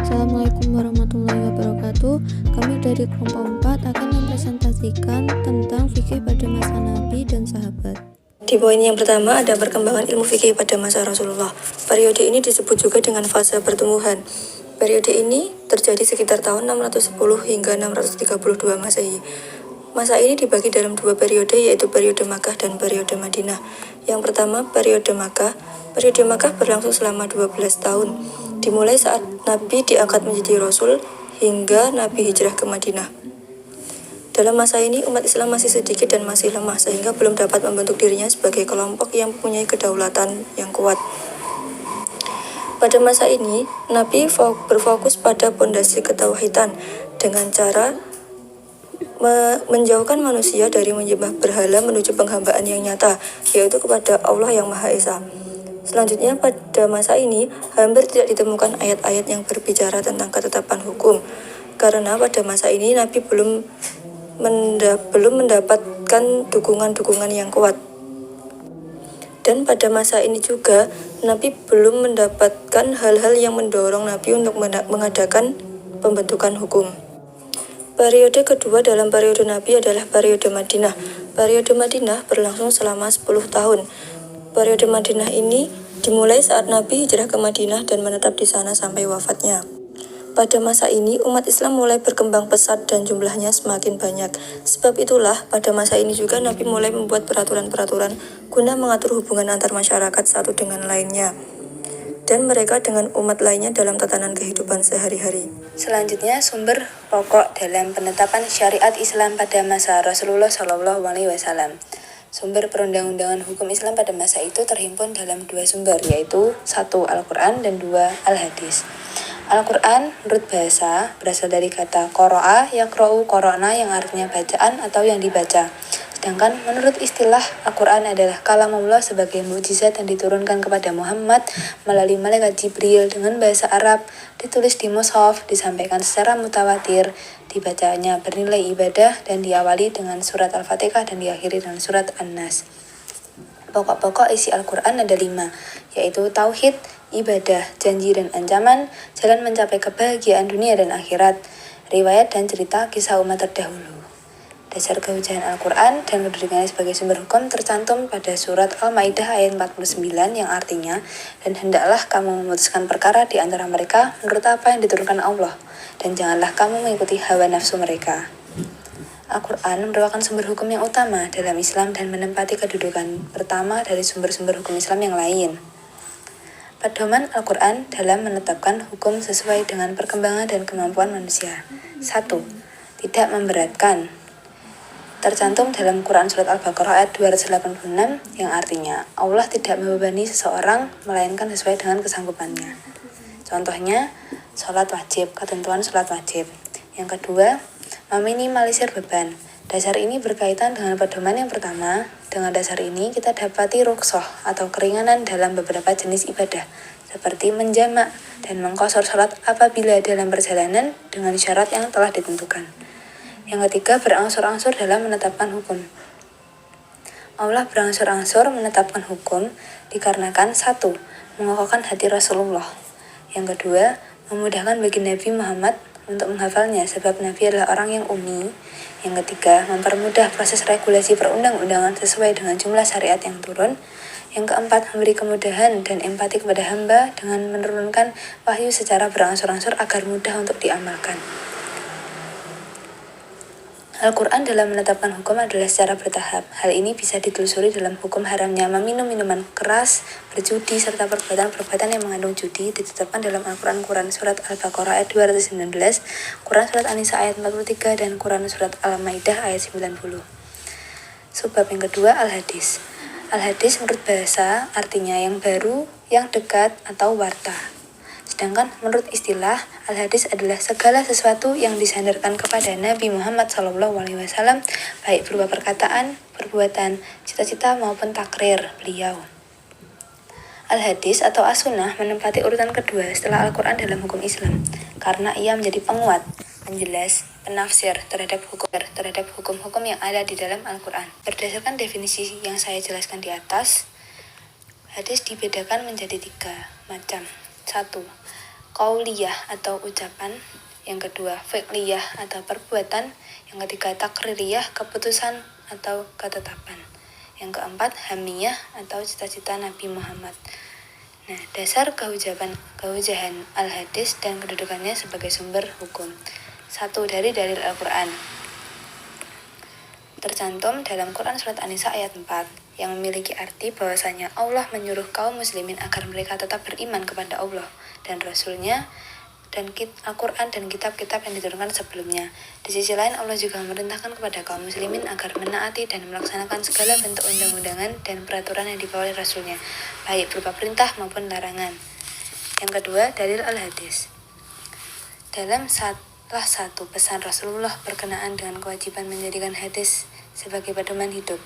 Assalamualaikum warahmatullahi wabarakatuh. Kami dari kelompok 4 akan mempresentasikan tentang fikih pada masa Nabi dan sahabat. Di poin yang pertama ada perkembangan ilmu fikih pada masa Rasulullah. Periode ini disebut juga dengan fase pertumbuhan. Periode ini terjadi sekitar tahun 610 hingga 632 Masehi. Masa ini dibagi dalam dua periode, yaitu periode Makkah dan periode Madinah. Yang pertama, periode Makkah. Periode Makkah berlangsung selama 12 tahun, dimulai saat Nabi diangkat menjadi Rasul hingga Nabi hijrah ke Madinah. Dalam masa ini, umat Islam masih sedikit dan masih lemah, sehingga belum dapat membentuk dirinya sebagai kelompok yang mempunyai kedaulatan yang kuat. Pada masa ini, Nabi berfokus pada pondasi ketauhidan dengan cara menjauhkan manusia dari menyembah berhala menuju penghambaan yang nyata, yaitu kepada Allah yang Maha Esa. Selanjutnya, pada masa ini, hampir tidak ditemukan ayat-ayat yang berbicara tentang ketetapan hukum, karena pada masa ini Nabi belum mendapatkan dukungan-dukungan yang kuat. Dan pada masa ini juga, Nabi belum mendapatkan hal-hal yang mendorong Nabi untuk mengadakan pembentukan hukum. Periode kedua dalam periode Nabi adalah periode Madinah. Periode Madinah berlangsung selama 10 tahun. Periode Madinah ini dimulai saat Nabi hijrah ke Madinah dan menetap di sana sampai wafatnya. Pada masa ini, umat Islam mulai berkembang pesat dan jumlahnya semakin banyak. Sebab itulah, pada masa ini juga Nabi mulai membuat peraturan-peraturan guna mengatur hubungan antar masyarakat satu dengan lainnya, dan mereka dengan umat lainnya dalam tatanan kehidupan sehari-hari. Selanjutnya, sumber pokok dalam penetapan syariat Islam pada masa Rasulullah SAW. Sumber perundang-undangan hukum Islam pada masa itu terhimpun dalam dua sumber, yaitu 1. Al-Quran dan 2. Al-Hadis. Al-Quran menurut bahasa berasal dari kata qoro'a, yaqro'u, qoro'na yang artinya bacaan atau yang dibaca. Sedangkan menurut istilah, Al-Quran adalah kalamullah sebagai mukjizat yang diturunkan kepada Muhammad melalui malaikat Jibril dengan bahasa Arab, ditulis di mushaf, disampaikan secara mutawatir, dibacanya bernilai ibadah, dan diawali dengan surat Al-Fatihah dan diakhiri dengan surat An-Nas. Pokok-pokok isi Al-Quran ada 5, yaitu tauhid, ibadah, janji dan ancaman, jalan mencapai kebahagiaan dunia dan akhirat, riwayat dan cerita kisah umat terdahulu. Dasar kehujahan Al-Quran dan kedudukannya sebagai sumber hukum tercantum pada surat Al-Maidah ayat 49 yang artinya, dan hendaklah kamu memutuskan perkara di antara mereka menurut apa yang diturunkan Allah, dan janganlah kamu mengikuti hawa nafsu mereka. Al-Quran merupakan sumber hukum yang utama dalam Islam dan menempati kedudukan pertama dari sumber-sumber hukum Islam yang lain. Pedoman Al-Quran dalam menetapkan hukum sesuai dengan perkembangan dan kemampuan manusia. 1. Tidak memberatkan. Tercantum dalam Quran Surat Al-Baqarah ayat 286 yang artinya, Allah tidak membebani seseorang melainkan sesuai dengan kesanggupannya. Contohnya, sholat wajib, ketentuan sholat wajib. Yang kedua, meminimalisir beban. Dasar ini berkaitan dengan pedoman yang pertama. Dengan dasar ini kita dapati rukhsah atau keringanan dalam beberapa jenis ibadah, seperti menjamak dan mengqashar sholat apabila dalam perjalanan dengan syarat yang telah ditentukan. Yang ketiga, berangsur-angsur dalam menetapkan hukum. Allah berangsur-angsur menetapkan hukum dikarenakan 1. Mengokohkan hati Rasulullah. Yang kedua, memudahkan bagi Nabi Muhammad untuk menghafalnya sebab Nabi adalah orang yang ummi. Yang ketiga, mempermudah proses regulasi perundang-undangan sesuai dengan jumlah syariat yang turun. Yang keempat, memberi kemudahan dan empati kepada hamba dengan menurunkan wahyu secara berangsur-angsur agar mudah untuk diamalkan. Al-Quran dalam menetapkan hukum adalah secara bertahap. Hal ini bisa ditelusuri dalam hukum haramnya meminum minuman keras, berjudi, serta perbuatan-perbuatan yang mengandung judi ditetapkan dalam Al-Quran Surat Al-Baqarah ayat 219, Quran Surat An-Nisa ayat 43, dan Quran Surat Al-Maidah ayat 90. Subbab yang kedua, Al-Hadis. Al-Hadis menurut bahasa artinya yang baru, yang dekat, atau warta. Sedangkan menurut istilah, Al-Hadis adalah segala sesuatu yang disandarkan kepada Nabi Muhammad SAW, baik berupa perkataan, perbuatan, cita-cita maupun takrir beliau. Al-Hadis atau As-Sunnah menempati urutan kedua setelah Al-Quran dalam hukum Islam, karena ia menjadi penguat, penjelas, penafsir terhadap hukum-hukum yang ada di dalam Al-Quran. Berdasarkan definisi yang saya jelaskan di atas, hadis dibedakan menjadi 3 macam. 1. qauliyah atau ucapan, yang kedua fi'liyah atau perbuatan, yang ketiga takririyah keputusan atau ketetapan, yang keempat hamiyah atau cita-cita Nabi Muhammad. Nah, dasar kehujahan al-hadis dan kedudukannya sebagai sumber hukum. 1. Dari dalil Al-Quran. Tercantum dalam Quran Surat An-Nisa ayat 4 yang memiliki arti bahwasanya Allah menyuruh kaum muslimin agar mereka tetap beriman kepada Allah dan Rasul-Nya dan Al-Quran dan kitab-kitab yang diturunkan sebelumnya. Di sisi lain, Allah juga memerintahkan kepada kaum muslimin agar menaati dan melaksanakan segala bentuk undang-undangan dan peraturan yang dibawa oleh Rasul-Nya, baik berupa perintah maupun larangan. Yang kedua, dalil al-hadis. Dalam salah satu pesan Rasulullah berkenaan dengan kewajiban menjadikan hadis sebagai pedoman hidup,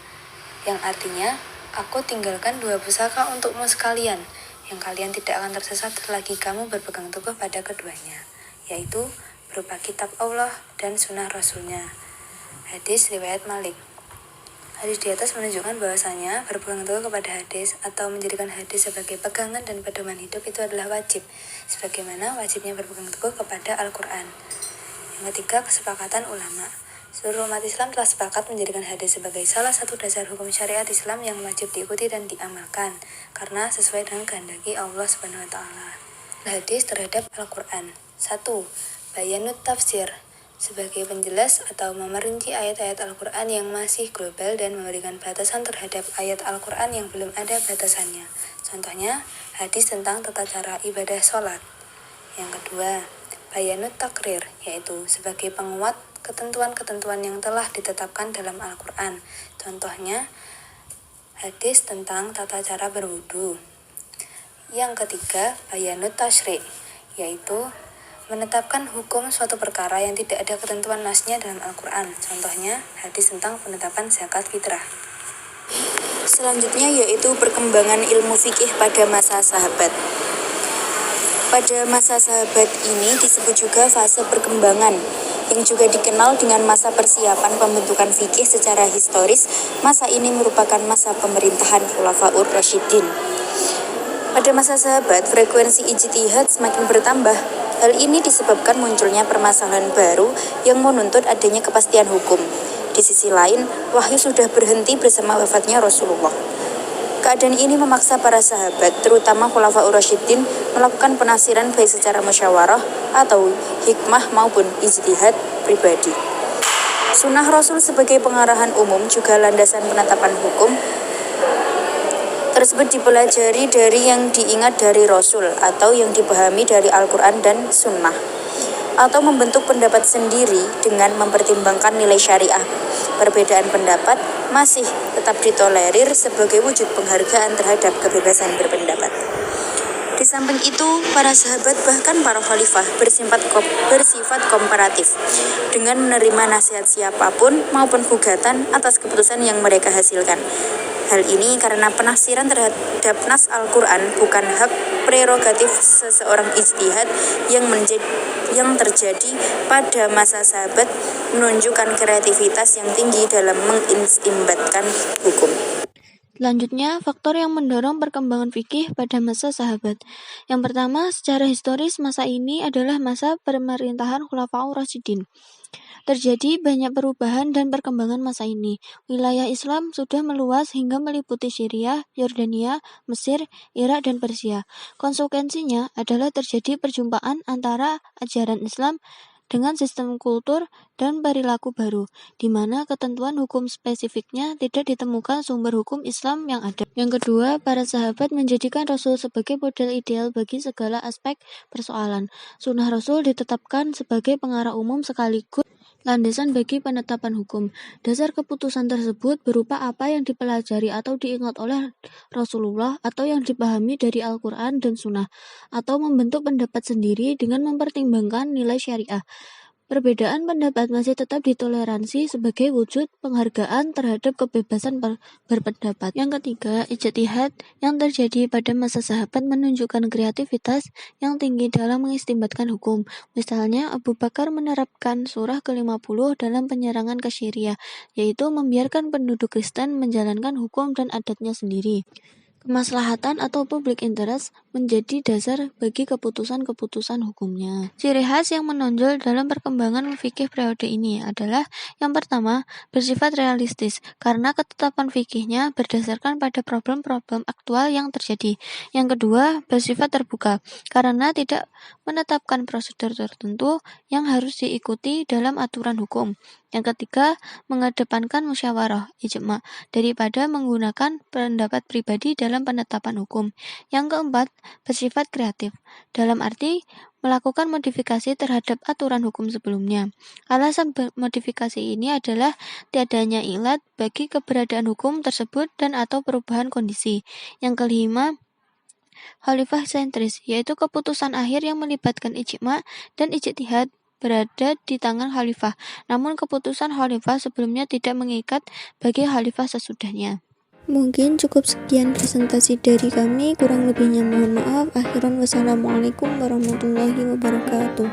yang artinya, aku tinggalkan 2 pusaka untukmu sekalian, yang kalian tidak akan tersesat selagi kamu berpegang teguh pada keduanya, yaitu berupa kitab Allah dan sunnah Rasul-Nya. Hadis riwayat Malik. Hadis di atas menunjukkan bahwasanya berpegang teguh kepada hadis atau menjadikan hadis sebagai pegangan dan pedoman hidup itu adalah wajib, sebagaimana wajibnya berpegang teguh kepada Al-Quran. Yang ketiga, kesepakatan ulama. Seluruh umat Islam telah sepakat menjadikan hadis sebagai salah satu dasar hukum syariat Islam yang wajib diikuti dan diamalkan, karena sesuai dengan kehendaki Allah SWT. Hadis terhadap Al-Quran. 1. Bayanut tafsir, sebagai penjelas atau memerinci ayat-ayat Al-Quran yang masih global dan memberikan batasan terhadap ayat Al-Quran yang belum ada batasannya. Contohnya, hadis tentang tata cara ibadah sholat. Yang kedua, bayanut takrir, yaitu sebagai penguat ketentuan-ketentuan yang telah ditetapkan dalam Al-Quran. Contohnya, hadis tentang tata cara berwudu. Yang ketiga, bayanut tasyri', yaitu menetapkan hukum suatu perkara yang tidak ada ketentuan nasnya dalam Al-Quran. Contohnya, hadis tentang penetapan zakat fitrah. Selanjutnya yaitu perkembangan ilmu fikih pada masa sahabat. Pada masa sahabat ini disebut juga fase perkembangan, yang juga dikenal dengan masa persiapan pembentukan fikih secara historis. Masa ini merupakan masa pemerintahan Khulafaur Rasyidin. Pada masa sahabat, frekuensi ijtihad semakin bertambah. Hal ini disebabkan munculnya permasalahan baru yang menuntut adanya kepastian hukum. Di sisi lain, wahyu sudah berhenti bersama wafatnya Rasulullah. Keadaan ini memaksa para sahabat, terutama Khulafaur Rasyidin, melakukan penafsiran baik secara musyawarah atau hikmah maupun ijtihad pribadi. Sunnah Rasul sebagai pengarahan umum juga landasan penetapan hukum tersebut dipelajari dari yang diingat dari Rasul atau yang dipahami dari Al-Quran dan Sunnah, atau membentuk pendapat sendiri dengan mempertimbangkan nilai syariah. Perbedaan pendapat masih tetap ditolerir sebagai wujud penghargaan terhadap kebebasan berpendapat. Di samping itu, para sahabat bahkan para khalifah bersifat komparatif dengan menerima nasihat siapapun maupun gugatan atas keputusan yang mereka hasilkan. Hal ini karena penafsiran terhadap nas Al-Quran bukan hak prerogatif seseorang ijtihad yang terjadi pada masa sahabat, menunjukkan kreativitas yang tinggi dalam mengistimbatkan hukum. Selanjutnya, faktor yang mendorong perkembangan fikih pada masa sahabat. Yang pertama, secara historis masa ini adalah masa pemerintahan Khulafaur Rasyidin. Terjadi banyak perubahan dan perkembangan masa ini. Wilayah Islam sudah meluas hingga meliputi Syria, Yordania, Mesir, Irak, dan Persia. Konsekuensinya adalah terjadi perjumpaan antara ajaran Islam dengan sistem kultur dan perilaku baru, di mana ketentuan hukum spesifiknya tidak ditemukan sumber hukum Islam yang ada. Yang kedua, para sahabat menjadikan Rasul sebagai model ideal bagi segala aspek persoalan. Sunnah Rasul ditetapkan sebagai pengarah umum sekaligus landasan bagi penetapan hukum. Dasar keputusan tersebut berupa apa yang dipelajari atau diingat oleh Rasulullah atau yang dipahami dari Al-Quran dan Sunnah, atau membentuk pendapat sendiri dengan mempertimbangkan nilai syariah. Perbedaan pendapat masih tetap ditoleransi sebagai wujud penghargaan terhadap kebebasan berpendapat. Yang ketiga, ijtihad yang terjadi pada masa sahabat menunjukkan kreativitas yang tinggi dalam mengistimbatkan hukum. Misalnya, Abu Bakar menerapkan surah ke-50 dalam penyerangan ke Syria, yaitu membiarkan penduduk Kristen menjalankan hukum dan adatnya sendiri. Kemaslahatan atau public interest menjadi dasar bagi keputusan-keputusan hukumnya. Ciri khas yang menonjol dalam perkembangan fikih periode ini adalah yang pertama, bersifat realistis karena ketetapan fikihnya berdasarkan pada problem-problem aktual yang terjadi. Yang kedua, bersifat terbuka karena tidak menetapkan prosedur tertentu yang harus diikuti dalam aturan hukum. Yang ketiga, mengedepankan musyawarah ijma daripada menggunakan pendapat pribadi dalam penetapan hukum. Yang keempat, bersifat kreatif, dalam arti melakukan modifikasi terhadap aturan hukum sebelumnya. Alasan modifikasi ini adalah tiadanya ilat bagi keberadaan hukum tersebut dan atau perubahan kondisi. Yang kelima, khalifah sentris, yaitu keputusan akhir yang melibatkan ijma dan ijtihad berada di tangan khalifah, namun keputusan khalifah sebelumnya tidak mengikat bagi khalifah sesudahnya. Mungkin cukup sekian presentasi dari kami, kurang lebihnya mohon maaf. Akhiran wassalamualaikum warahmatullahi wabarakatuh.